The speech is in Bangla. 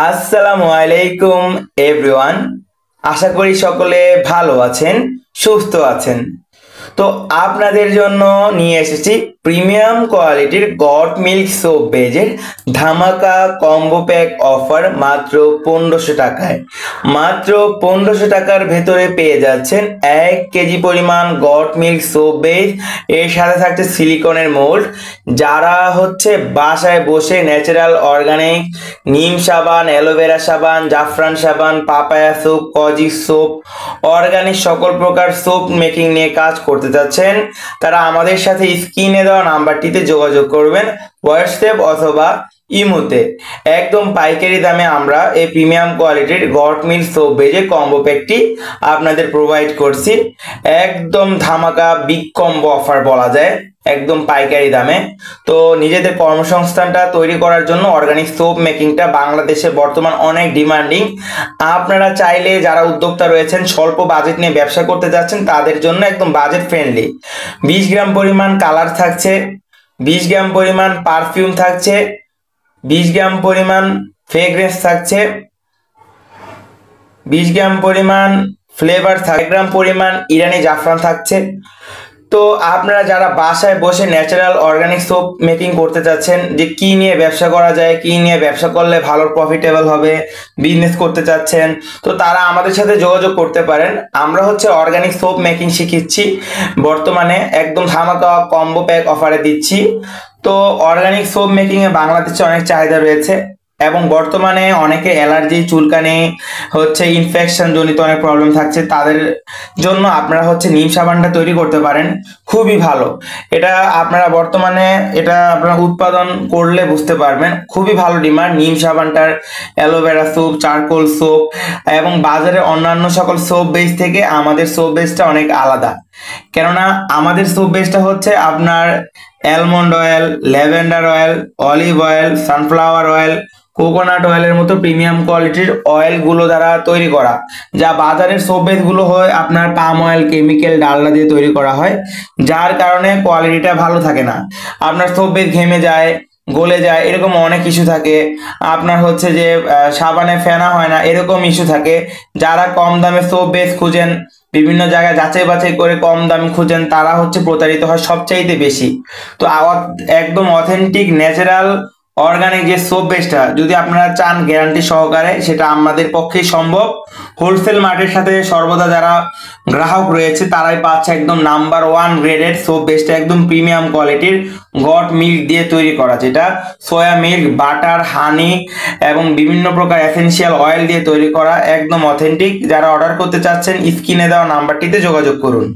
আসসালামু আলাইকুম এভরিওয়ান। আশা করি সকলে ভালো আছেন, সুস্থ আছেন। তো আপনাদের জন্য নিয়ে এসেছি প্রিমিয়াম কোয়ালিটির গট মিল্ক সোপ বেজের ধামাকা কম্বো প্যাক অফার মাত্র 1500 টাকায়। মাত্র 1500 টাকার ভেতরে পেয়ে যাচ্ছেন 1 কেজি পরিমাণ গট মিল্ক সোপ বেজ। এর সাথে থাকছে সিলিকনের মোল্ড। যারা হচ্ছে বাসায় বসে ন্যাচারাল অর্গানিক নিম সাবান, অ্যালোভেরা সাবান, জাফরান সাবান, papaya soap, kojic soap, organic সকল প্রকার সোপ মেকিং নিয়ে কাজ করতে চাচ্ছেন, তারা আমাদের সাথে স্ক্রিনে দেওয়া নাম্বারটিতে যোগাযোগ করবেন, হোয়াটসঅ্যাপ অথবা ইমোতে। একদম পাইকারি দামে আমরা এই প্রিমিয়াম কোয়ালিটির গট মিল্ক সোপ বেজে কম্বো প্যাকটি আপনাদের প্রোভাইড করছি। একদম ধামাকা বিগ কম্বো অফার বলা যায়, একদম পাইকারি দামে। তো নিজেদের কর্মসংস্থানটা তৈরি করার জন্য অর্গানিক সোপ মেকিংটা বাংলাদেশে বর্তমান অনেক ডিমান্ডিং। আপনারা চাইলে যারা উদ্যোক্তা রয়েছেন, স্বল্প বাজেট নিয়ে ব্যবসা করতে যাচ্ছেন, তাদের জন্য একদম বাজেট ফ্রেন্ডলি। 20 গ্রাম পরিমাণ কালার থাকছে, 20 গ্রাম পরিমাণ পারফিউম থাকছে, 20 গ্রাম পরিমাণ ফ্রেগ্রেন্স থাকছে, 20 গ্রাম পরিমাণ ফ্লেভার থাকছে, 1 গ্রাম পরিমাণ ইরানি জাফরান থাকছে। তো আপনারা যারা বাসায় বসে ন্যাচারাল অর্গানিক সোপ মেকিং করতে চাচ্ছেন, যে কি নিয়ে ব্যবসা করা যায়, কি নিয়ে ব্যবসা করলে ভালো প্রফিটেবল হবে, বিজনেস করতে চাচ্ছেন, তো তারা আমাদের সাথে যোগাযোগ করতে পারেন। আমরা হচ্ছে অর্গানিক সোপ মেকিং শিখিচ্ছি, বর্তমানে একদম ধামাকা কম্বো প্যাক অফারে দিচ্ছি। তো অর্গানিক সোপ মেকিংয়ে বাংলাদেশে অনেক চাহিদা রয়েছে এবং বর্তমানে অনেকে অ্যালার্জি, চুলকানি, হচ্ছে ইনফেকশন জনিত অনেক প্রবলেম থাকছে, তাদের জন্য আপনারা হচ্ছে নিম সাবানটা তৈরি করতে পারেন। খুবই ভালো এটা, আপনারা বর্তমানে এটা আপনারা উৎপাদন করলে বুঝতে পারবেন, খুবই ভালো ডিমান্ড নিম সাবানটার। অ্যালোভেরা সোপ, চারকোল সোপ এবং বাজারের অন্যান্য সকল সোপ বেস থেকে আমাদের সোপ বেসটা অনেক আলাদা, কেননা আমাদের সোপ বেসটা হচ্ছে আপনার almond oil, lavender oil, olive oil, sunflower oil, coconut অয়েলের মতো প্রিমিয়াম কোয়ালিটির অয়েলগুলো দ্বারা তৈরি করা। যা বাজারের সোপ বেসগুলো হয় আপনার পাম অয়েল, কেমিক্যাল, ডালডা দিয়ে তৈরি করা হয়, যার কারণে কোয়ালিটিটা ভালো থাকে না। আপনার সোপ বেস ঘেমে যায়, গলে যায়, এরকম অনেক ইস্যু থাকে। আপনার হচ্ছে যে সাবানে ফেনা হয় না, এরকম ইস্যু থাকে। যারা কম দামে সোপ বেস খুঁজেন, বিভিন্ন জায়গায় যাচাই বাছাই করে কম দাম খুঁজেন, তারা হচ্ছে প্রতারিত হয় সবচাইতে বেশি। তো একদম অথেন্টিক ন্যাচারাল অর্গানিক যে সোপ বেসটা যদি আপনারা চান গ্যারান্টি সহকারে, সেটা আমাদের পক্ষেই সম্ভব। হোলসেল মার্কেটের সাথে সর্বদা যারা গ্রাহক রয়েছে তারাই পাচ্ছে একদম নাম্বার 1 গ্রেডেড সোপ বেসটা, একদম প্রিমিয়াম কোয়ালিটির গট মিল্ক দিয়ে তৈরি করা, যেটা সোয়া মিল্ক, বাটার, হানি এবং বিভিন্ন প্রকার এসেনশিয়াল অয়েল দিয়ে তৈরি করা, একদম অথেন্টিক। যারা অর্ডার করতে চাচ্ছেন স্ক্রিনে দেওয়া নাম্বারটিতে যোগাযোগ করুন।